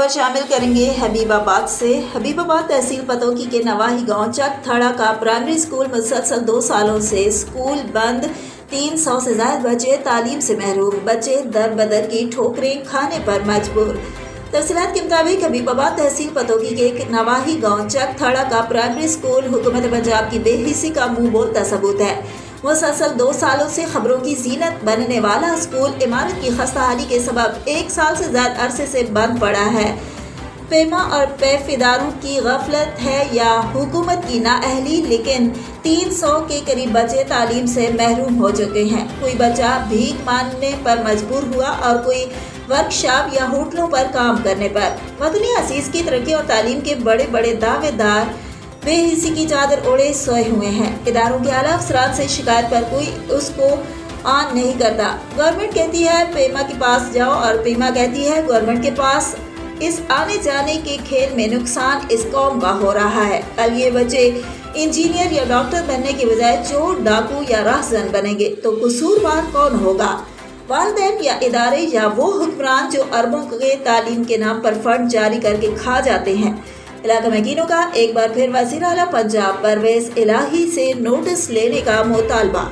खबर शामिल करेंगे हबीबाबाद से। हबीबाबाद तहसील पतोकी के नवाही गांव चक थड़ा का प्राइमरी स्कूल मुसलसल 2 सालों से स्कूल बंद। 300 से ज्यादा बच्चे तालीम से महरूम, बच्चे दर बदर की ठोकरें खाने पर मजबूर। तफसीलात के मुताबिक हबीबाबाद तहसील पतोकी के नवाही गांव चक थड़ा का प्राइमरी स्कूल हुकूमत पंजाब की बेहिसी का मुंह बोलता सबूत है। मुसलसल 2 सालों से खबरों की जीनत बनने वाला स्कूल इमारत की खस्ताहाली के सबब 1 साल से ज्यादा अरसे से बंद पड़ा है। पेमा और पैफ इदारों की गफलत है या हुकूमत की नाअहली, लेकिन 300 के करीब बच्चे तालीम से महरूम हो चुके हैं। कोई बच्चा भीख मांगने पर मजबूर हुआ और कोई वर्कशॉप या होटलों पर काम करने पर। वतनी अजीज की तरक्की और तालीम के बड़े बड़े दावेदार बेहिसी की चादर ओढ़े सोए हुए हैं। इदारों के आला अफसरान से शिकायत पर कोई उसको ऑन नहीं करता। गवर्नमेंट कहती है पेमा के पास जाओ और पेमा कहती है गवर्नमेंट के पास। इस आने जाने के खेल में नुकसान इस कौम का हो रहा है। कल ये बच्चे इंजीनियर या डॉक्टर बनने के बजाय चोर, डाकू या राहजन बनेंगे तो कसूरवार कौन होगा? वालिदैन या इदारे या वो हुक्मरान जो अरबों के तालीम के नाम पर फंड जारी करके खा जाते हैं। इलाका मकीनों का एक बार फिर वज़ीर आला पंजाब परवेज इलाही से नोटिस लेने का मुतालबा।